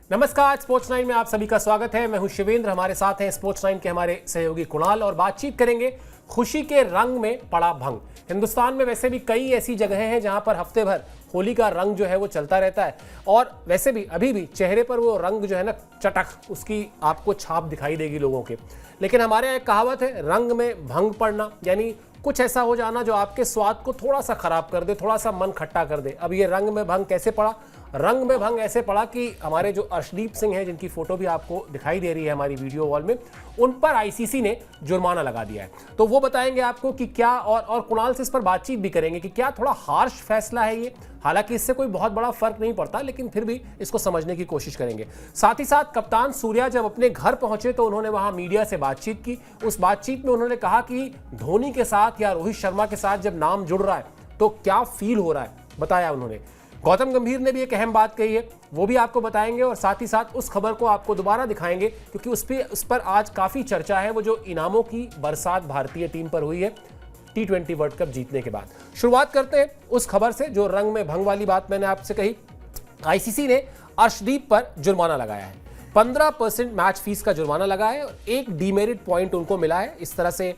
नमस्कार, स्पोर्ट्स 9 में आप सभी का स्वागत है। मैं हूं शिवेंद्र, हमारे साथ हैं स्पोर्ट्स 9 के हमारे सहयोगी कुणाल और बातचीत करेंगे खुशी के रंग में पड़ा भंग। हिंदुस्तान में वैसे भी कई ऐसी जगहें हैं जहां पर हफ्ते भर होली का रंग जो है वो चलता रहता है और वैसे भी अभी भी चेहरे पर वो रंग जो है ना चटक उसकी आपको छाप दिखाई देगी लोगों के। लेकिन हमारे यहाँ एक कहावत है, रंग में भंग पड़ना, यानी कुछ ऐसा हो जाना जो आपके स्वाद को थोड़ा सा खराब कर दे, थोड़ा सा मन खट्टा कर दे। अब ये रंग में भंग कैसे पड़ा? रंग में भंग ऐसे पड़ा कि हमारे जो अर्शदीप सिंह हैं, जिनकी फोटो भी आपको दिखाई दे रही है हमारी वीडियो वॉल में, उन पर आईसीसी ने जुर्माना लगा दिया है। तो वो बताएंगे आपको कि क्या, और कुणाल से इस पर बातचीत भी करेंगे कि क्या थोड़ा हार्श फैसला है ये। हालांकि इससे कोई बहुत बड़ा फर्क नहीं पड़ता, लेकिन फिर भी इसको समझने की कोशिश करेंगे। साथ ही साथ कप्तान सूर्या जब अपने घर पहुंचे तो उन्होंने वहां मीडिया से बातचीत की। उस बातचीत में उन्होंने कहा कि धोनी के साथ या रोहित शर्मा के साथ जब नाम जुड़ रहा है तो क्या फील हो रहा है, बताया उन्होंने। गौतम गंभीर ने भी एक अहम बात कही है, वो भी आपको बताएंगे और साथ ही साथ उस खबर को आपको दोबारा दिखाएंगे क्योंकि उस पर आज काफी चर्चा है, वो जो इनामों की बरसात भारतीय टीम पर हुई है T20 वर्ल्ड कप जीतने के बाद। शुरुआत करते हैं उस खबर से जो रंग में भंग वाली बात मैंने आपसे कही। आईसीसी ने अर्शदीप पर जुर्माना लगाया है, 15% मैच फीस का जुर्माना लगा है और एक डीमेरिट पॉइंट उनको मिला है। इस तरह से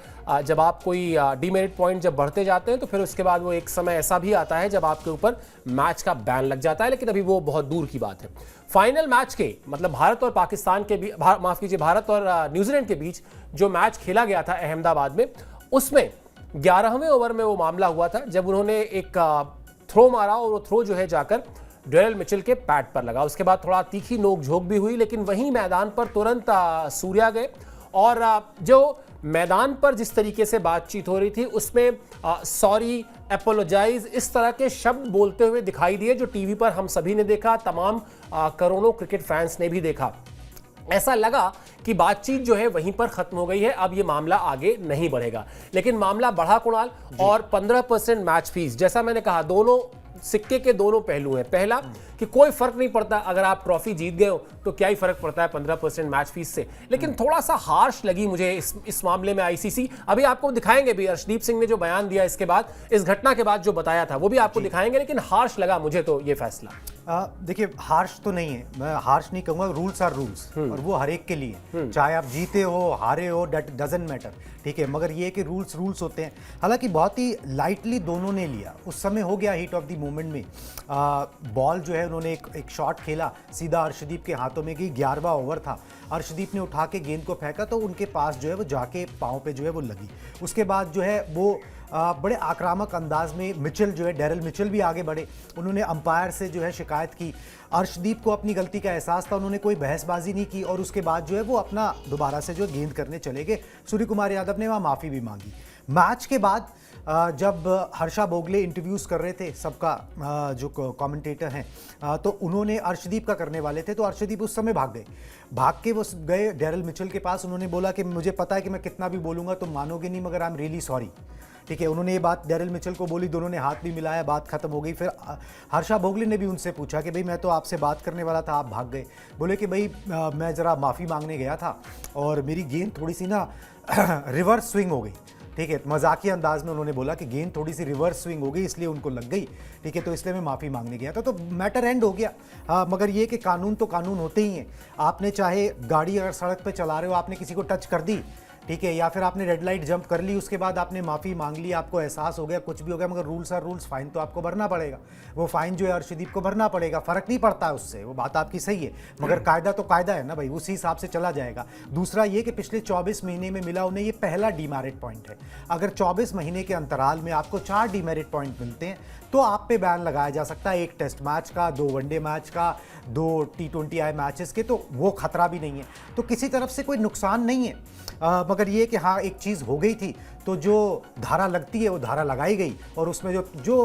जब आप कोई डीमेरिट पॉइंट जब बढ़ते जाते हैं तो फिर उसके बाद वो एक समय ऐसा भी आता है जब आपके ऊपर मैच का बैन लग जाता है, लेकिन अभी वो बहुत दूर की बात है। फाइनल मैच के मतलब भारत और पाकिस्तान के बीच, माफ कीजिए, भारत और न्यूजीलैंड के बीच जो मैच खेला गया था अहमदाबाद में, उसमें 11वें ओवर में वो मामला हुआ था जब उन्होंने एक थ्रो मारा और वो थ्रो जो है जाकर डेरिल मिचेल के पैड पर लगा। उसके बाद थोड़ा तीखी नोक-झोंक भी हुई, लेकिन वहीं मैदान पर तुरंत सूर्या गए और जो मैदान पर जिस तरीके से बातचीत हो रही थी उसमें सॉरी, एपोलोजाइज, इस तरह के शब्द बोलते हुए दिखाई दिए जो टीवी पर हम सभी ने देखा, तमाम करोड़ों क्रिकेट फैंस ने भी देखा। ऐसा लगा कि बातचीत जो है वहीं पर खत्म हो गई है, अब ये मामला आगे नहीं बढ़ेगा। लेकिन मामला बढ़ा कुणाल, और 15% मैच फीस, जैसा मैंने कहा, दोनों सिक्के के दोनों पहलू हैं। पहला कि कोई फर्क नहीं पड़ता अगर आप ट्रॉफी जीत गए हो तो क्या ही फर्क पड़ता है 15% मैच फीस से, लेकिन थोड़ा सा हार्श लगी मुझे इस मामले में आईसीसी। अभी आपको दिखाएंगे भी, अर्शदीप सिंह ने जो बयान दिया इसके बाद, इस घटना के बाद जो बताया था वो भी आपको दिखाएंगे, लेकिन हार्श लगा मुझे तो ये फैसला। देखिए, हार्श तो नहीं है, मैं हार्श नहीं कहूँगा, रूल्स आर रूल्स और वो हर एक के लिए, चाहे आप जीते हो हारे हो, दैट डजंट मैटर, ठीक है। मगर ये कि रूल्स होते हैं। हालांकि बहुत ही लाइटली दोनों ने लिया, उस समय हो गया हीट ऑफ द मोमेंट में। बॉल जो है उन्होंने एक शॉट खेला सीधा अर्शदीप के हाथों में, कि 11वां ओवर था। अर्शदीप ने उठा के गेंद को फेंका तो उनके पास जो है वो जाके पाँव पे जो है वो लगी। उसके बाद जो है वो बड़े आक्रामक अंदाज में मिचेल जो है, डेरिल मिचेल भी आगे बढ़े, उन्होंने अंपायर से जो है शिकायत की। अर्शदीप को अपनी गलती का एहसास था, उन्होंने कोई बहसबाजी नहीं की और उसके बाद जो है वो अपना दोबारा से जो गेंद करने चले गए। सूर्य कुमार यादव ने वहाँ माफ़ी भी मांगी। मैच के बाद जब हर्षा भोगले इंटरव्यूज़ कर रहे थे सबका, जो कमेंटेटर हैं, तो उन्होंने अर्शदीप का करने वाले थे तो अर्शदीप उस समय भाग के वो गए डेरिल मिचेल के पास। उन्होंने बोला कि मुझे पता है कि मैं कितना भी बोलूँगा तुम मानोगे नहीं, मगर आई एम रियली सॉरी, ठीक है। उन्होंने ये बात डेरिल मिचेल को बोली, दोनों ने हाथ भी मिलाया, बात खत्म हो गई। फिर हर्षा भोगले ने भी उनसे पूछा कि भाई मैं तो आपसे बात करने वाला था, आप भाग गए। बोले कि भाई मैं ज़रा माफ़ी मांगने गया था और मेरी गेंद थोड़ी सी ना रिवर्स स्विंग हो गई, ठीक है। मजाकिया अंदाज में उन्होंने बोला कि गेंद थोड़ी सी रिवर्स स्विंग हो गई इसलिए उनको लग गई, ठीक है, तो इसलिए मैं माफ़ी मांगने गया था, तो मैटर एंड हो गया। हाँ, मगर ये कि कानून तो कानून होते ही हैं। आपने चाहे गाड़ी अगर सड़क पे चला रहे हो, आपने किसी को टच कर दी, ठीक है, या फिर आपने रेड लाइट जंप कर ली, उसके बाद आपने माफ़ी मांग ली, आपको एहसास हो गया, कुछ भी हो गया, मगर रूल्स आर रूल्स, फाइन तो आपको भरना पड़ेगा। वो फाइन जो है अर्शदीप को भरना पड़ेगा, फ़र्क नहीं पड़ता है उससे, वो बात आपकी सही है, मगर कायदा तो कायदा है ना भाई, उसी हिसाब से चला जाएगा। दूसरा ये कि पिछले 24 महीने में मिला उन्हें ये पहला डीमेरिट पॉइंट है। अगर 24 महीने के अंतराल में आपको 4 डीमेरिट पॉइंट मिलते हैं तो आप पे बैन लगाया जा सकता है, 1 टेस्ट मैच का, 2 वनडे मैच का, 2 T20I मैचेस के, तो वो खतरा भी नहीं है, तो किसी तरफ से कोई नुकसान नहीं है। मगर ये कि हाँ, एक चीज़ हो गई थी तो जो धारा लगती है वो धारा लगाई गई और उसमें जो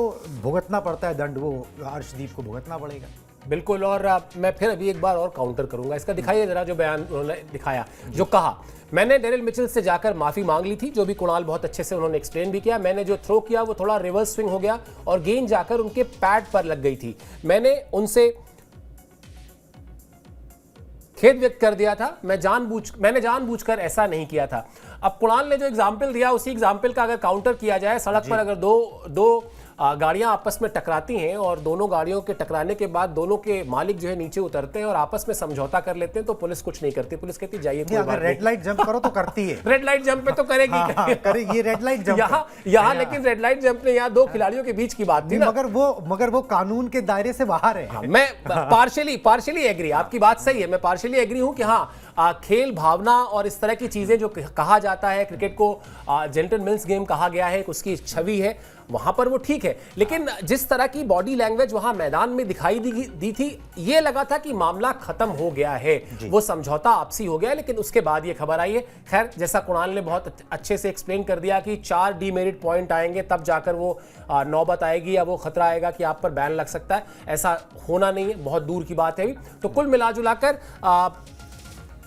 भुगतना पड़ता है दंड, वो अर्शदीप को भुगतना पड़ेगा। बिल्कुल, और मैं फिर अभी एक बार और काउंटर करूंगा इसका। दिखाइए जरा जो बयान उन्होंने दिखाया, जो कहा, मैंने डेरिल मिचेल से जाकर माफ़ी मांग ली थी, जो भी कुणाल बहुत अच्छे से उन्होंने एक्सप्लेन भी किया। मैंने जो थ्रो किया वो थोड़ा रिवर्स स्विंग हो गया और गेंद जाकर उनके पैड पर लग गई थी। मैंने उनसे खेद व्यक्त कर दिया था, मैंने जानबूझकर ऐसा नहीं किया था। अब कुणाल ने जो एग्जाम्पल दिया उसी एग्जाम्पल का अगर काउंटर किया जाए, सड़क पर अगर दो गाड़ियां आपस में टकराती हैं और दोनों गाड़ियों के टकराने के बाद दोनों के मालिक जो है नीचे उतरते हैं और आपस में समझौता कर लेते हैं, तो पुलिस कुछ नहीं करती। पुलिस कहती जाइए, कोई बात अगर रेड लाइट जंप करो तो करती है। रेड लाइट जंप पे तो करेगी। करेगी, ये रेड लाइट जंप यहाँ लेकिन रेड लाइट जंप में यहाँ दो खिलाड़ियों के बीच की बात थी ना। मगर वो कानून के दायरे से बाहर है। मैं पार्शियली एग्री, आपकी बात सही है, मैं पार्शियली एग्री हूं कि हाँ, खेल भावना और इस तरह की चीजें जो कहा जाता है, क्रिकेट को जेंटलमैन्स गेम कहा गया है, उसकी छवि है, वहां पर वो ठीक है। लेकिन जिस तरह की बॉडी लैंग्वेज वहां मैदान में दिखाई दी थी, ये लगा था कि मामला खत्म हो गया है, वो समझौता आपसी हो गया। लेकिन उसके बाद ये खबर आई है। खैर, जैसा कुणाल ने बहुत अच्छे से एक्सप्लेन कर दिया कि 4 डीमेरिट पॉइंट आएंगे तब जाकर वो नौबत आएगी या वो खतरा आएगा कि आप पर बैन लग सकता है। ऐसा होना नहीं है, बहुत दूर की बात है। तो कुल मिलाजुलाकर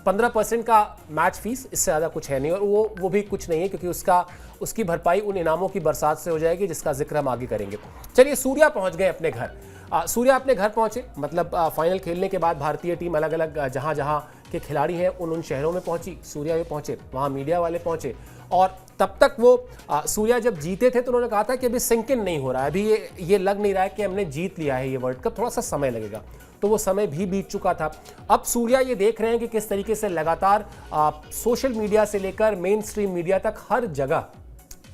15% का मैच फीस, इससे ज़्यादा कुछ है नहीं, और वो भी कुछ नहीं है क्योंकि उसकी भरपाई उन इनामों की बरसात से हो जाएगी जिसका जिक्र हम आगे करेंगे। चलिए, सूर्या पहुंच गए अपने घर। सूर्या अपने घर पहुंचे, मतलब फाइनल खेलने के बाद भारतीय टीम अलग अलग जहां जहां के खिलाड़ी हैं उन शहरों में पहुंची, सूर्या भी पहुंचे, वहां मीडिया वाले पहुंचे। और तब तक वो सूर्या जब जीते थे तो उन्होंने कहा था कि अभी सिंक इन नहीं हो रहा है, अभी ये लग नहीं रहा है कि हमने जीत लिया है ये वर्ल्ड कप, थोड़ा सा समय लगेगा। तो वो समय भी बीत चुका था। अब सूर्या ये देख रहे हैं कि किस तरीके से लगातार सोशल मीडिया से लेकर मेन स्ट्रीम मीडिया तक हर जगह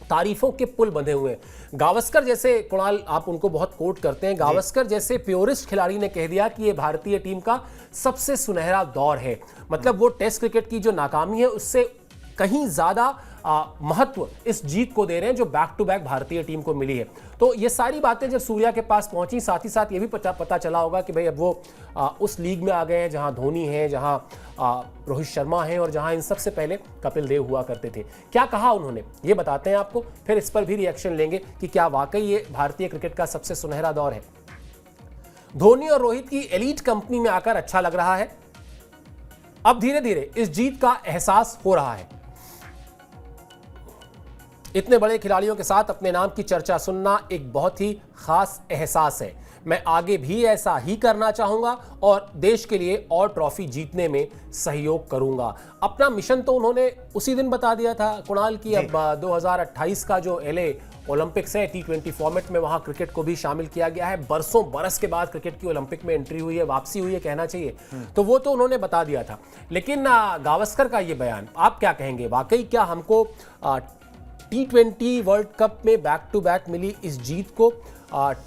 तारीफों के पुल बंधे हुए हैं। गावस्कर जैसे, कुणाल आप उनको बहुत कोट करते हैं, गावस्कर जैसे प्योरिस्ट खिलाड़ी ने कह दिया कि ये भारतीय टीम का सबसे सुनहरा दौर है। मतलब वो टेस्ट क्रिकेट की जो नाकामी है उससे कहीं ज्यादा महत्व इस जीत को दे रहे हैं जो बैक टू बैक भारतीय टीम को मिली है। तो ये सारी बातें जब सूर्या के पास पहुंची, साथ ही साथ ये भी पता चला होगा कि भाई अब वो उस लीग में आ गए हैं जहां धोनी है, जहां रोहित शर्मा है और जहां इन सबसे पहले कपिल देव हुआ करते थे। क्या कहा उन्होंने ये बताते हैं आपको, फिर इस पर भी रिएक्शन लेंगे कि क्या वाकई ये भारतीय क्रिकेट का सबसे सुनहरा दौर है। धोनी और रोहित की एलीट कंपनी में आकर अच्छा लग रहा है। अब धीरे धीरे इस जीत का एहसास हो रहा है। इतने बड़े खिलाड़ियों के साथ अपने नाम की चर्चा सुनना एक बहुत ही खास एहसास है। मैं आगे भी ऐसा ही करना चाहूंगा और देश के लिए और ट्रॉफी जीतने में सहयोग करूंगा। अपना मिशन तो उन्होंने उसी दिन बता दिया था कुणाल की। अब 2028 का जो LA ओलंपिक्स है, T20 फॉर्मेट में वहां क्रिकेट को भी शामिल किया गया है। बरसों बरस के बाद क्रिकेट की ओलंपिक में एंट्री हुई है, वापसी हुई है कहना चाहिए, तो वो तो उन्होंने बता दिया था। लेकिन गावस्कर का ये बयान, आप क्या कहेंगे? वाकई क्या हमको T20 वर्ल्ड कप में बैक टू बैक मिली इस जीत को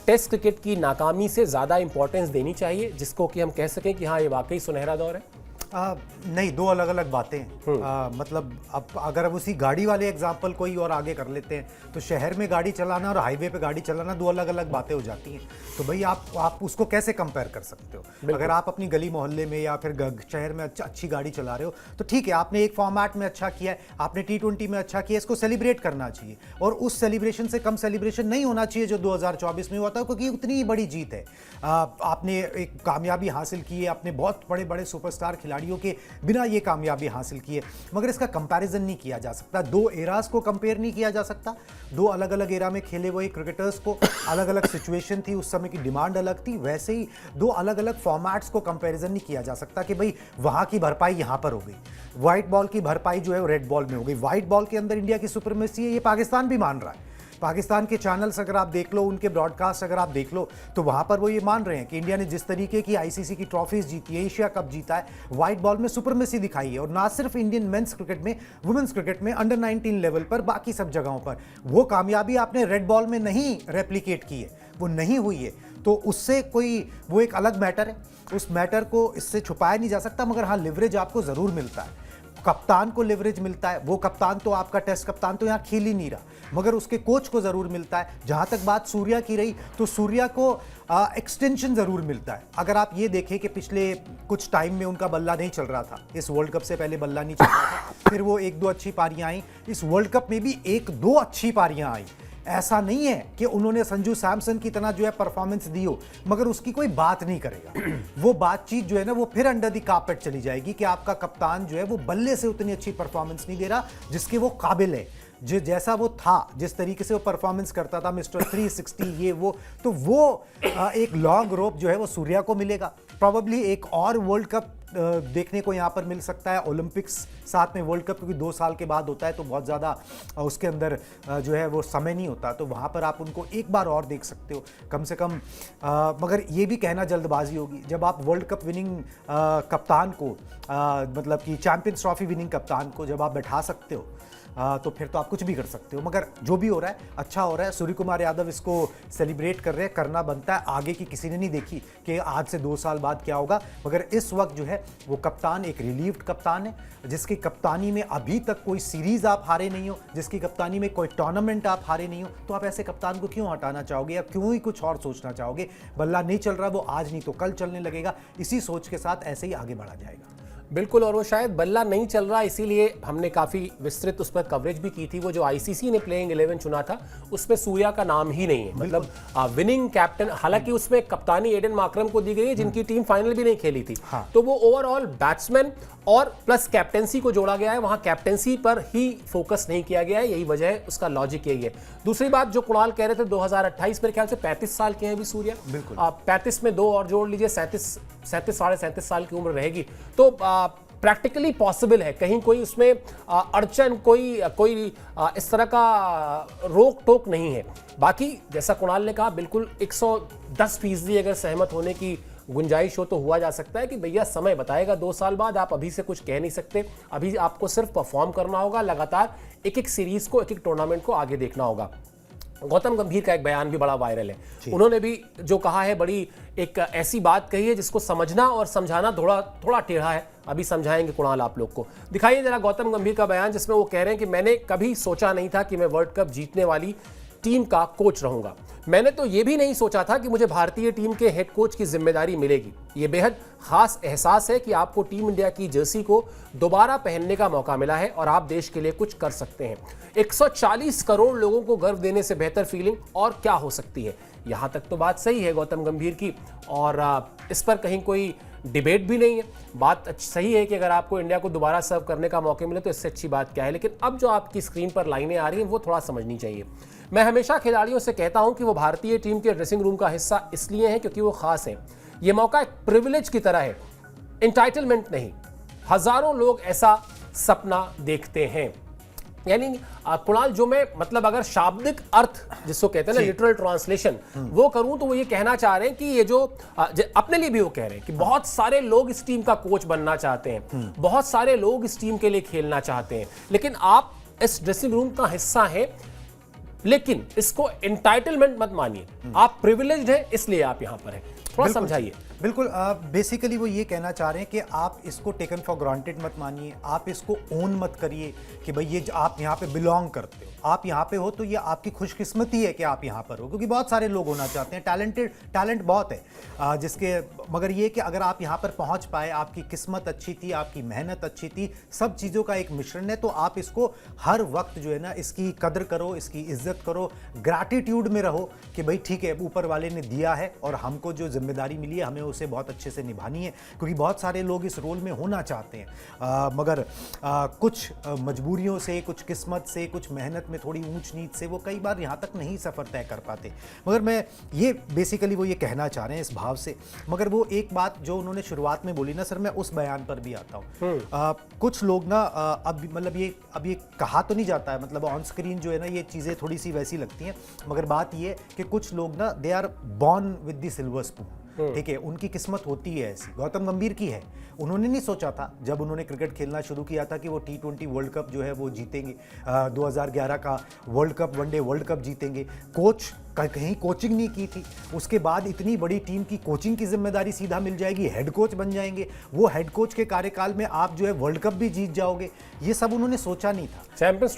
टेस्ट क्रिकेट की नाकामी से ज़्यादा इंपॉर्टेंस देनी चाहिए, जिसको कि हम कह सकें कि हाँ ये वाकई सुनहरा दौर है? नहीं, दो अलग अलग बातें हैं। मतलब अब अगर अब उसी गाड़ी वाले एग्जाम्पल को ही और आगे कर लेते हैं तो शहर में गाड़ी चलाना और हाईवे पे गाड़ी चलाना दो अलग अलग बातें हो जाती हैं। तो भाई आप उसको कैसे कंपेयर कर सकते हो? अगर आप अपनी गली मोहल्ले में या फिर शहर में अच्छी गाड़ी चला रहे हो तो ठीक है, आपने एक फॉर्मेट में अच्छा किया है, आपने T20 में अच्छा किया, इसको सेलिब्रेट करना चाहिए। और उस सेलिब्रेशन से कम सेलिब्रेशन नहीं होना चाहिए जो 2024 में हुआ था, क्योंकि उतनी बड़ी जीत है। आपने एक कामयाबी हासिल की है, आपने बहुत बड़े बड़े सुपरस्टार खिलाड़ियों के बिना ये कामयाबी हासिल की है, मगर इसका कंपैरिजन नहीं किया जा सकता। दो एरास को कंपेयर नहीं किया जा सकता। दो अलग अलग एरा में खेले हुए क्रिकेटर्स को अलग अलग सिचुएशन थी, उस समय की डिमांड अलग थी। वैसे ही दो अलग अलग फॉर्मेट्स को कंपैरिजन नहीं किया जा सकता कि भाई वहां की भरपाई यहां पर हो गई, व्हाइट बॉल की भरपाई जो है वो रेड बॉल में हो गई। व्हाइट बॉल के अंदर इंडिया की सुप्रीमेसी है, ये पाकिस्तान भी मान रहा है। पाकिस्तान के चैनल्स अगर आप देख लो, उनके ब्रॉडकास्ट अगर आप देख लो, तो वहां पर वो ये मान रहे हैं कि इंडिया ने जिस तरीके की ICC की ट्रॉफीज जीती है, एशिया कप जीता है, व्हाइट बॉल में सुपरमेसी दिखाई है। और ना सिर्फ इंडियन मेंस क्रिकेट में, वुमेन्स क्रिकेट में, अंडर 19 लेवल पर, बाकी सब जगहों पर वो कामयाबी आपने रेड बॉल में नहीं रेप्लिकेट की है, वो नहीं हुई है। तो उससे कोई, वो एक अलग मैटर है, उस मैटर को इससे छुपाया नहीं जा सकता। मगर हाँ, लिवरेज आपको जरूर मिलता है, कप्तान को लिवरेज मिलता है। वो कप्तान तो आपका टेस्ट कप्तान तो यहाँ खेल ही नहीं रहा, मगर उसके कोच को जरूर मिलता है। जहां तक बात सूर्या की रही, तो सूर्या को एक्सटेंशन जरूर मिलता है। अगर आप ये देखें कि पिछले कुछ टाइम में उनका बल्ला नहीं चल रहा था, इस वर्ल्ड कप से पहले बल्ला नहीं चल रहा था, फिर वो एक दो अच्छी पारियां आई, इस वर्ल्ड कप में भी एक दो अच्छी पारियां आई। ऐसा नहीं है कि उन्होंने संजू सैमसन की तरह जो है परफॉर्मेंस दी हो, मगर उसकी कोई बात नहीं करेगा। वो बातचीत जो है ना, वो फिर अंडर द कारपेट चली जाएगी कि आपका कप्तान जो है वो बल्ले से उतनी अच्छी परफॉर्मेंस नहीं दे रहा जिसके वो काबिल है, जो जैसा वो था, जिस तरीके से वो परफॉर्मेंस करता था, मिस्टर 360 ये वो। तो वो एक लॉन्ग रोप जो है वो सूर्या को मिलेगा। प्रोबेबली एक और वर्ल्ड कप देखने को यहाँ पर मिल सकता है, ओलंपिक्स साथ में वर्ल्ड कप, क्योंकि 2 साल के बाद होता है तो बहुत ज़्यादा उसके अंदर जो है वो समय नहीं होता, तो वहाँ पर आप उनको एक बार और देख सकते हो कम से कम। मगर ये भी कहना जल्दबाजी होगी, जब आप वर्ल्ड कप विनिंग कप्तान को मतलब कि चैंपियंस ट्रॉफी विनिंग कप्तान को जब आप बैठा सकते हो तो फिर तो आप कुछ भी कर सकते हो। मगर जो भी हो रहा है अच्छा हो रहा है, सूर्य कुमार यादव इसको सेलिब्रेट कर रहे हैं, करना बनता है। आगे की किसी ने नहीं देखी कि आज से 2 साल बाद क्या होगा, मगर इस वक्त जो है वो कप्तान एक रिलीव्ड कप्तान है, जिसकी कप्तानी में अभी तक कोई सीरीज आप हारे नहीं हो, जिसकी कप्तानी में कोई टूर्नामेंट आप हारे नहीं हो, तो आप ऐसे कप्तान को क्यों हटाना चाहोगे या क्यों ही कुछ और सोचना चाहोगे। बल्ला नहीं चल रहा, वो आज नहीं तो कल चलने लगेगा, इसी सोच के साथ ऐसे ही आगे बढ़ा जाएगा। बिल्कुल, और वो शायद बल्ला नहीं चल रहा, इसीलिए हमने काफ़ी विस्तृत उस पर कवरेज भी की थी। वो जो आईसीसी ने प्लेइंग 11 चुना था उसमें सूर्या का नाम ही नहीं है, मतलब विनिंग कैप्टन, हालांकि उसमें कप्तानी एडन मार्करम को दी गई है जिनकी टीम फाइनल भी नहीं खेली थी। तो वो ओवरऑल बैट्समैन और प्लस कैप्टेंसी को जोड़ा गया है, वहां कैप्टेंसी पर ही फोकस नहीं किया गया है, यही वजह है, उसका लॉजिक यही है। दूसरी बात जो कुणाल कह रहे थे 2028 मेरे ख्याल से 35 साल के हैं अभी सूर्या, बिल्कुल 35 में 2 और जोड़ लीजिए 37 साढ़े 37 साल की उम्र रहेगी, तो प्रैक्टिकली पॉसिबल है, कहीं कोई उसमें अड़चन कोई इस तरह का रोक टोक नहीं है। बाकी जैसा कुणाल ने कहा, बिल्कुल 110% अगर सहमत होने की गुंजाइश हो तो हुआ जा सकता है कि भैया समय बताएगा 2 साल बाद, आप अभी से कुछ कह नहीं सकते, अभी आपको सिर्फ परफॉर्म करना होगा, लगातार एक एक सीरीज को, एक एक टूर्नामेंट को आगे देखना होगा। गौतम गंभीर का एक बयान भी बड़ा वायरल है, उन्होंने भी जो कहा है बड़ी एक ऐसी बात कही है जिसको समझना और समझाना थोड़ा टेढ़ा है। अभी समझाएंगे कुणाल आप लोग को। दिखाइए जरा गौतम गंभीर का बयान, जिसमें वो कह रहे हैं कि मैंने कभी सोचा नहीं था कि मैं वर्ल्ड कप जीतने वाली टीम का कोच रहूंगा। मैंने तो ये भी नहीं सोचा था कि मुझे भारतीय टीम के हेड कोच की जिम्मेदारी मिलेगी। ये बेहद खास एहसास है कि आपको टीम इंडिया की जर्सी को दोबारा पहनने का मौका मिला है और आप देश के लिए कुछ कर सकते हैं। 140 करोड़ लोगों को गर्व देने से बेहतर फीलिंग और क्या हो सकती है। यहां तक तो बात सही है गौतम गंभीर की, और इस पर कहीं कोई डिबेट भी नहीं है। बात सही है कि अगर आपको इंडिया को दोबारा सर्व करने का मौका मिले तो इससे अच्छी बात क्या है। लेकिन अब जो आपकी स्क्रीन पर लाइनें आ रही हैं वो थोड़ा समझनी चाहिए। मैं हमेशा खिलाड़ियों से कहता हूं कि वो भारतीय टीम के ड्रेसिंग रूम का हिस्सा इसलिए है क्योंकि वो खास है। ये मौका एक प्रिविलेज की तरह है, एंटाइटलमेंट नहीं। हजारों लोग ऐसा सपना देखते हैं। यानी कुणाल, जो मैं मतलब अगर शाब्दिक अर्थ जिसको कहते हैं ना, लिटरल ट्रांसलेशन वो करूं तो वो ये कहना चाह रहे हैं कि ये जो अपने लिए भी वो कह रहे हैं कि बहुत सारे लोग इस टीम का कोच बनना चाहते हैं, बहुत सारे लोग इस टीम के लिए खेलना चाहते हैं, लेकिन आप इस ड्रेसिंग रूम का हिस्सा हैं, लेकिन इसको एंटाइटलमेंट मत मानिए। आप प्रिविलेज्ड हैं इसलिए आप यहां पर हैं। थोड़ा समझाइए। बिल्कुल, बेसिकली वो ये कहना चाह रहे हैं कि आप इसको टेकन फॉर ग्रांटेड मत मानिए, आप इसको ओन मत करिए कि भाई ये आप यहाँ पे बिलोंग करते हो, आप यहाँ पे हो तो ये आपकी खुशकिस्मती है कि आप यहाँ पर हो, क्योंकि बहुत सारे लोग होना चाहते हैं, टैलेंट बहुत है जिसके, मगर ये कि अगर आप यहाँ पर पहुँच पाए, आपकी किस्मत अच्छी थी, आपकी मेहनत अच्छी थी, सब चीज़ों का एक मिश्रण है, तो आप इसको हर वक्त जो है ना इसकी कदर करो, इसकी इज्जत करो, ग्रैटिट्यूड में रहो कि भाई ठीक है ऊपर वाले ने दिया है और हमको जो जिम्मेदारी मिली है हमें उसे बहुत अच्छे से निभानी है। क्योंकि बहुत सारे लोग इस रोल में होना चाहते हैं, मगर कुछ मजबूरियों से, कुछ किस्मत से, कुछ मेहनत में थोड़ी ऊंच नीच से वो कई बार यहाँ तक नहीं सफ़र तय कर पाते। मगर मैं ये बेसिकली वो ये कहना चाह रहे हैं इस भाव से। मगर वो एक बात जो उन्होंने शुरुआत में बोली ना सर, मैं उस बयान पर भी आता हूँ। कुछ लोग ना अब मतलब अब ये कहा तो नहीं जाता है, मतलब ऑन स्क्रीन जो है ना ये चीज़ें थोड़ी सी वैसी लगती हैं, मगर बात ये कि कुछ लोग ना they are born with the silver spoon, ठीक है, उनकी किस्मत होती है ऐसी। गौतम गंभीर की है, उन्होंने नहीं सोचा था जब उन्होंने क्रिकेट खेलना शुरू किया था कि वो T20 वर्ल्ड कप जो है वो जीतेंगे, 2011 का world cup, one day world cup जीतेंगे। कोच कहीं कोचिंग नहीं की थी, उसके बाद इतनी बड़ी टीम की कोचिंग की जिम्मेदारी सीधा मिल जाएगी, हेड कोच बन जाएंगे, वो हेड कोच के कार्यकाल में आप जो है वर्ल्ड कप भी जीत जाओगे, ये सब उन्होंने सोचा नहीं था। चैंपियंस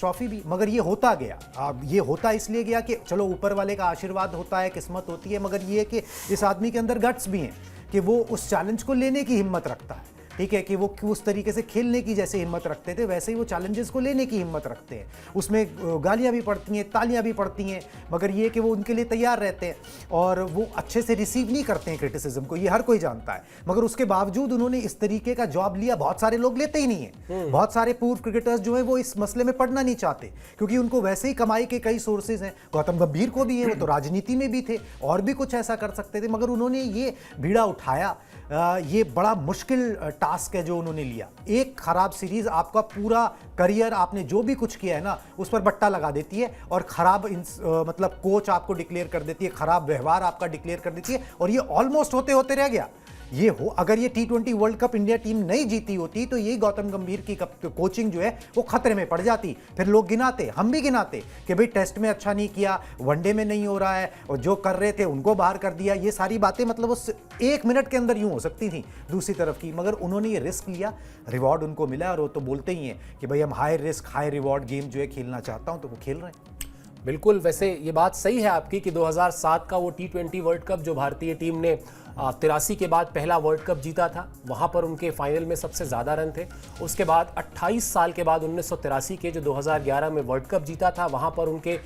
ट्रॉफी भी, मगर ये होता गया। ये होता इसलिए गया कि चलो ऊपर वाले का आशीर्वाद होता है, किस्मत होती है, मगर ये कि इस आदमी के अंदर गट्स भी हैं कि वो उस चैलेंज को लेने की हिम्मत रखता है। ठीक है, कि वो उस तरीके से खेलने की जैसे हिम्मत रखते थे वैसे ही वो चैलेंजेस को लेने की हिम्मत रखते हैं। उसमें गालियां भी पड़ती हैं, तालियां भी पड़ती हैं, मगर ये कि वो उनके लिए तैयार रहते हैं और वो अच्छे से रिसीव नहीं करते हैं क्रिटिसिज्म को, ये हर कोई जानता है। मगर उसके बावजूद उन्होंने इस तरीके का जॉब लिया, बहुत सारे लोग लेते ही नहीं है। बहुत सारे पूर्व क्रिकेटर्स जो है वो इस मसले में पढ़ना नहीं चाहते क्योंकि उनको वैसे ही कमाई के कई सोर्सेज हैं। गौतम गंभीर को भी है, वो तो राजनीति में भी थे और भी कुछ ऐसा कर सकते थे, मगर उन्होंने ये बीड़ा उठाया। ये बड़ा मुश्किल टास्क है जो उन्होंने लिया। एक खराब सीरीज आपका पूरा करियर, आपने जो भी कुछ किया है ना उस पर बट्टा लगा देती है और खराब मतलब कोच आपको डिक्लेयर कर देती है, खराब व्यवहार आपका डिक्लेयर कर देती है और ये ऑलमोस्ट होते होते रह गया। ये हो अगर ये T20 world cup India team नहीं जीती होती तो ये गौतम गंभीर की कोचिंग जो है वो खतरे में पड़ जाती। फिर लोग गिनाते, हम भी गिनाते कि भाई टेस्ट में अच्छा नहीं किया, वनडे में नहीं हो रहा है और जो कर रहे थे उनको बाहर कर दिया। ये सारी बातें मतलब उस 1 मिनट के अंदर यूं हो सकती थी दूसरी तरफ की, मगर उन्होंने ये रिस्क लिया, रिवॉर्ड उनको मिला और वो तो बोलते ही हैं कि भाई हम high risk high reward game जो है खेलना चाहता हूँ, तो वो खेल रहे हैं। बिल्कुल, वैसे ये बात सही है आपकी कि 2007 का वो T20 वर्ल्ड कप जो भारतीय टीम ने 83 के बाद पहला वर्ल्ड कप जीता था, वहाँ पर उनके फाइनल में सबसे ज़्यादा रन थे। उसके बाद 28 साल के बाद 1983 के जो 2011 में वर्ल्ड कप जीता था, वहाँ पर उनके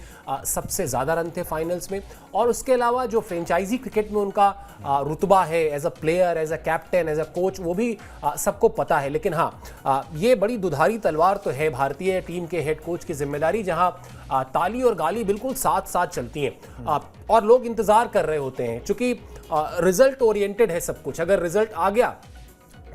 सबसे ज़्यादा रन थे फाइनल्स में। और उसके अलावा जो फ्रेंचाइजी क्रिकेट में उनका रुतबा है as a player, as a captain, as a coach, वो भी सबको पता है। लेकिन हाँ, ये बड़ी दुधारी तलवार तो है भारतीय टीम के हेड कोच की जिम्मेदारी, जहाँ ताली और गाली बिल्कुल साथ साथ चलती हैं और लोग इंतज़ार कर रहे होते हैं। चूँकि रिजल्ट ओरिएंटेड है सब कुछ, अगर रिजल्ट आ गया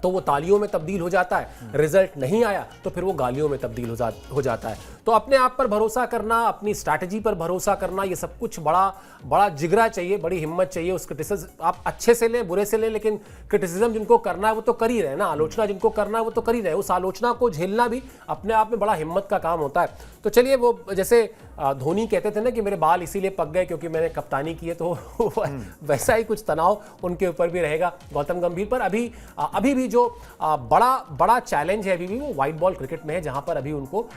तो वो तालियों में तब्दील हो जाता है, रिजल्ट नहीं आया तो फिर वो गालियों में तब्दील हो जाता है। तो अपने आप पर भरोसा करना, अपनी स्ट्रैटेजी पर भरोसा करना, ये सब कुछ बड़ा जिगरा चाहिए, बड़ी हिम्मत चाहिए। उस क्रिटिसिज्म आप अच्छे से लें, बुरे से लें, लेकिन क्रिटिसिज्म जिनको करना है वो तो कर ही रहे ना, आलोचना जिनको करना है वो तो कर ही रहे। उस आलोचना को झेलना भी अपने आप में बड़ा हिम्मत का काम होता है। तो चलिए, वो जैसे धोनी कहते थे ना कि मेरे बाल इसीलिए पक गए क्योंकि मैंने कप्तानी की है, तो वैसा ही कुछ तनाव उनके ऊपर भी रहेगा गौतम गंभीर पर। अभी भी जो बड़ा चैलेंज है अभी भी वो व्हाइट बॉल क्रिकेट में है, जहां पर अभी उनको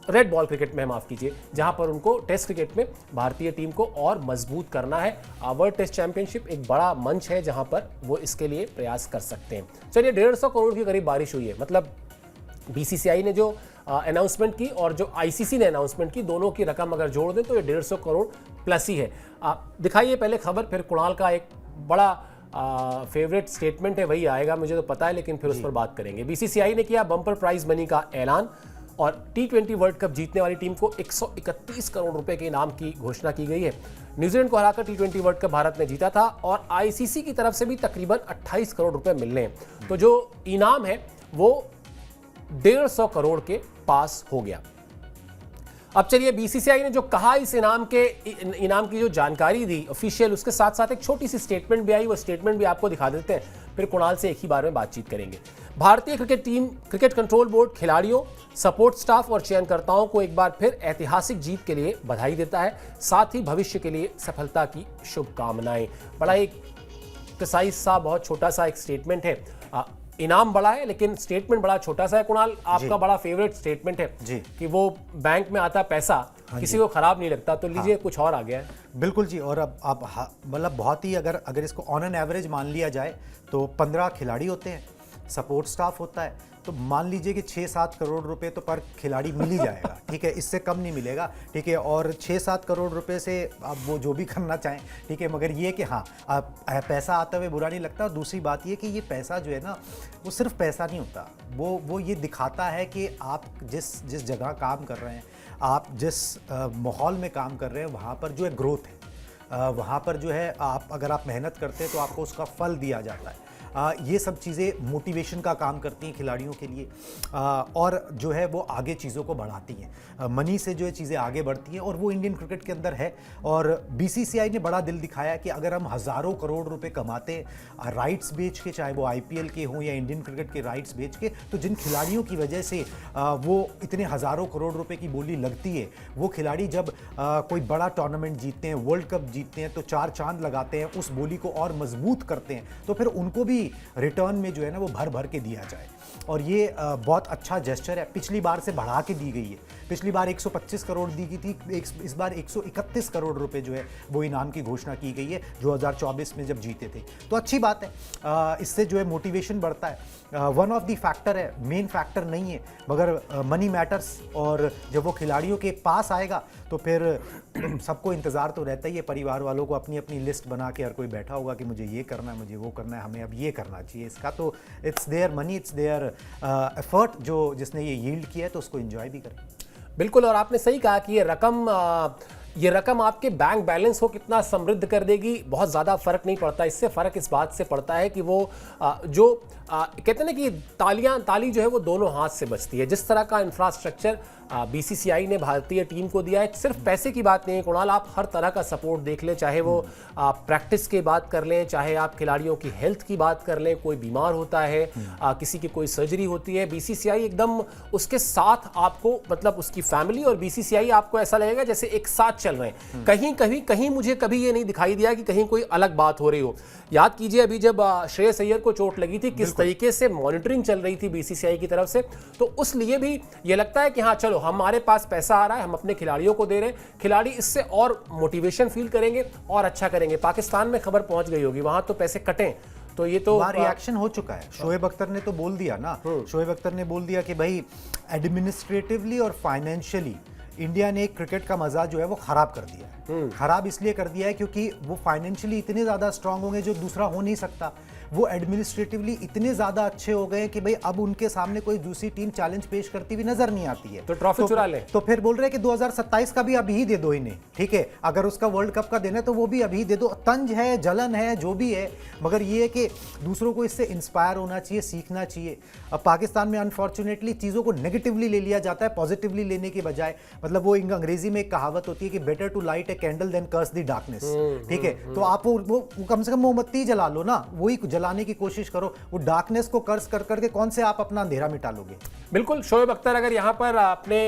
रेड बॉल क्रिकेट में, माफ कीजिए, जहां पर उनको टेस्ट क्रिकेट में भारतीय टीम को और मजबूत करना है। वर्ल्ड टेस्ट चैंपियनशिप एक बड़ा मंच है जहां पर वो इसके लिए प्रयास कर सकते हैं। चलिए, 150 करोड़ के करीब बारिश हुई है, मतलब BCCI ने जो अनाउंसमेंट की और जो ICC ने अनाउंसमेंट की, दोनों की रकम अगर जोड़ दें तो ये 150 करोड़ प्लस ही है। दिखाइए पहले खबर, फिर कुणाल का एक बड़ा फेवरेट स्टेटमेंट है, वही आएगा, मुझे तो पता है, लेकिन फिर उस पर बात करेंगे। BCCI ने किया बम्पर प्राइज मनी का ऐलान और T20 वर्ल्ड कप जीतने वाली टीम को 131 करोड़ रुपए के इनाम की घोषणा की गई है। न्यूजीलैंड को हराकर T20 वर्ल्ड कप भारत ने जीता था और ICC की तरफ से भी तकरीबन 28 करोड़ रुपए मिलने हैं। तो जो इनाम है वो 150 करोड़ के पास हो गया। अब चलिए, BCCI ने जो कहा, इस इनाम की जो जानकारी दी ऑफिशियल, उसके साथ साथ एक छोटी सी स्टेटमेंट भी आई, वो स्टेटमेंट भी आपको दिखा देते हैं, फिर कुणाल से एक ही बार में बातचीत करेंगे। भारतीय क्रिकेट कंट्रोल बोर्ड खिलाड़ियों, सपोर्ट स्टाफ और चयनकर्ताओं को एक बार फिर ऐतिहासिक जीत के लिए बधाई देता है, साथ ही भविष्य के लिए सफलता की शुभकामनाएं। बड़ा एक प्रिसाइज सा, बहुत छोटा सा एक स्टेटमेंट है। इनाम बड़ा है लेकिन स्टेटमेंट बड़ा छोटा सा है। कुणाल, आपका बड़ा फेवरेट स्टेटमेंट है जी, कि वो बैंक में आता पैसा किसी को खराब नहीं लगता, तो लीजिए कुछ और आ गया है। बिल्कुल जी, और अब मतलब बहुत ही अगर इसको ऑन एन एवरेज मान लिया जाए तो 15 खिलाड़ी होते हैं, सपोर्ट स्टाफ होता है, तो मान लीजिए कि 6-7 करोड़ रुपए तो पर खिलाड़ी मिल ही जाएगा, ठीक है, इससे कम नहीं मिलेगा, ठीक है। और 6-7 करोड़ रुपए से आप वो जो भी करना चाहें, ठीक है, मगर ये कि हाँ, पैसा आता हुए बुरा नहीं लगता। और दूसरी बात ये कि ये पैसा जो है ना, वो सिर्फ पैसा नहीं होता, वो ये दिखाता है कि आप जिस जगह काम कर रहे हैं, आप जिस माहौल में काम कर रहे हैं, वहाँ पर जो है ग्रोथ है, वहाँ पर जो है अगर आप मेहनत करते हैं तो आपको उसका फल दिया जाता है। ये सब चीज़ें मोटिवेशन का काम करती हैं खिलाड़ियों के लिए, और जो है वो आगे चीज़ों को बढ़ाती हैं। मनी से जो है चीज़ें आगे बढ़ती हैं और वो इंडियन क्रिकेट के अंदर है। और BCCI ने बड़ा दिल दिखाया कि अगर हम हज़ारों करोड़ रुपए कमाते हैं राइट्स बेच के, चाहे वो IPL के हों या इंडियन क्रिकेट के राइट्स बेच के, तो जिन खिलाड़ियों की वजह से वो इतने हज़ारों करोड़ रुपए की बोली लगती है, वो खिलाड़ी जब कोई बड़ा टूर्नामेंट जीतते हैं, वर्ल्ड कप जीतते हैं, तो 4 चांद लगाते हैं, उस बोली को और मजबूत करते हैं, तो फिर उनको भी भी रिटर्न में जो है ना वो भर भर के दिया जाए। और ये बहुत अच्छा जेस्चर है, पिछली बार से बढ़ा के दी गई है। पिछली बार 125 करोड़ दी गई थी, इस बार 131 करोड़ रुपए जो है वो इनाम की घोषणा की गई है 2024 में जब जीते थे। तो अच्छी बात है, इससे जो है मोटिवेशन बढ़ता है। वन ऑफ द फैक्टर है, मेन फैक्टर नहीं है, मगर मनी मैटर्स। और जब वो खिलाड़ियों के पास आएगा तो फिर सबको इंतज़ार तो रहता ही है, परिवार वालों को अपनी अपनी लिस्ट बना के हर कोई बैठा होगा कि मुझे ये करना है, मुझे वो करना है, हमें अब ये करना चाहिए। इसका तो it's their money, it's their effort, जो जिसने ये यील्ड किया है तो उसको एंजॉय भी करें। बिल्कुल, और आपने सही कहा कि ये रकम आपके बैंक बैलेंस को कितना समृद्ध कर देगी, बहुत ज़्यादा फर्क नहीं पड़ता। इससे फ़र्क इस बात से पड़ता है कि वो कहते हैं ना कि ताली जो है वो दोनों हाथ से बजती है। जिस तरह का इंफ्रास्ट्रक्चर बीसीसीआई ने भारतीय टीम को दिया है, सिर्फ पैसे की बात नहीं है कुणाल, आप हर तरह का सपोर्ट देख लें, चाहे वो प्रैक्टिस की बात कर लें, चाहे आप खिलाड़ियों की हेल्थ की बात कर लें, कोई बीमार होता है, किसी की कोई सर्जरी होती है, बीसीसीआई एकदम उसके साथ आपको, मतलब उसकी फैमिली और बीसीसीआई आपको ऐसा लगेगा जैसे एक साथ चल रहे हैं। कहीं मुझे कभी ये नहीं दिखाई दिया कि कहीं कोई अलग बात हो रही हो। याद कीजिए अभी जब श्रेयस अय्यर को चोट लगी थी, किस तरीके से मॉनिटरिंग चल रही थी बीसीसीआई की तरफ से। तो उस लिए भी ये लगता है कि हाँ चलो हमारे पास पैसा आ रहा है, हम अपने खिलाड़ियों को दे रहे हैं, खिलाड़ी इससे और मोटिवेशन फील करेंगे और अच्छा करेंगे। पाकिस्तान में खबर पहुंच गई होगी, वहां तो पैसे कटें, तो ये तो रिएक्शन हो चुका है। शोएब अख्तर ने तो बोल दिया ना, शोएब अख्तर ने बोल दिया कि भाई एडमिनिस्ट्रेटिवली और फाइनेंशियली इंडिया ने क्रिकेट का मजा जो है वो खराब कर दिया है। खराब इसलिए कर दिया है क्योंकि वो फाइनेंशियली इतने ज्यादा स्ट्रांग होंगे जो दूसरा हो नहीं सकता, वो एडमिनिस्ट्रेटिवली इतने ज्यादा अच्छे हो गए कि भाई अब उनके सामने कोई दूसरी टीम चैलेंज पेश करती हुई नजर नहीं आती है। तो ट्रॉफी चुरा ले। तो फिर बोल रहे हैं कि 2027 का भी अभी ही दे दो इन्हें, ठीक है, अगर उसका वर्ल्ड कप का देना है तो वो भी अभी दे दो। तंज है, जलन है, जो भी है, मगर ये है कि दूसरों को इससे इंस्पायर होना चाहिए, सीखना चाहिए। अब पाकिस्तान में अनफॉर्चुनेटली चीज़ों को नेगेटिवली ले लिया जाता है, पॉजिटिवली लेने के बजाय। मतलब वो अंग्रेजी में एक कहावत होती है कि better to light a candle than curse the darkness, ठीक है। तो आप वो कम से कम मोमबत्ती जला लो ना, वही जलाने की कोशिश करो। वो डार्कनेस को कर्स कर करके कौन से आप अपना अंधेरा मिटा लोगे। बिल्कुल, शोएब अख्तर अगर यहाँ पर अपने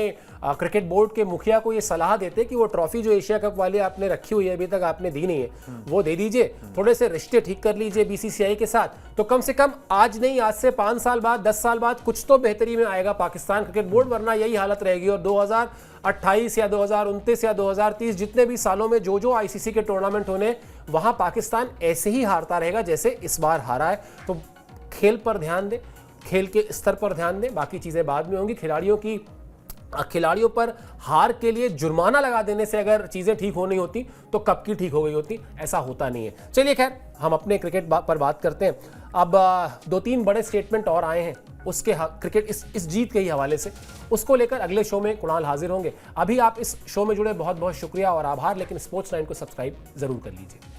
क्रिकेट बोर्ड के मुखिया को ये सलाह देते कि वो ट्रॉफी जो एशिया कप वाली आपने रखी हुई है अभी तक आपने दी नहीं है, वो दे दीजिए, थोड़े से रिश्ते ठीक कर लीजिए बीसीसीआई के साथ, तो कम से कम आज नहीं, आज से 5 साल बाद, 10 साल बाद कुछ तो बेहतरी में आएगा पाकिस्तान क्रिकेट बोर्ड। वरना यही हालत रहेगी और 2028 या 2029 या 2030 जितने भी सालों में जो आईसीसी के टूर्नामेंट होने, वहां पाकिस्तान ऐसे ही हारता रहेगा जैसे इस बार हारा है। तो खेल पर ध्यान दें, खेल के स्तर पर ध्यान दें, बाकी चीजें बाद में होंगी। खिलाड़ियों पर हार के लिए जुर्माना लगा देने से अगर चीजें ठीक होनी होती तो कब की ठीक हो गई होती, ऐसा होता नहीं है। चलिए खैर, हम अपने क्रिकेट पर बात करते हैं। अब 2-3 बड़े स्टेटमेंट और आए हैं उसके क्रिकेट इस जीत के ही हवाले से, उसको लेकर अगले शो में कुणाल हाजिर होंगे। अभी आप इस शो में जुड़े बहुत बहुत शुक्रिया और आभार, लेकिन स्पोर्ट्स 9 को सब्सक्राइब जरूर कर लीजिए।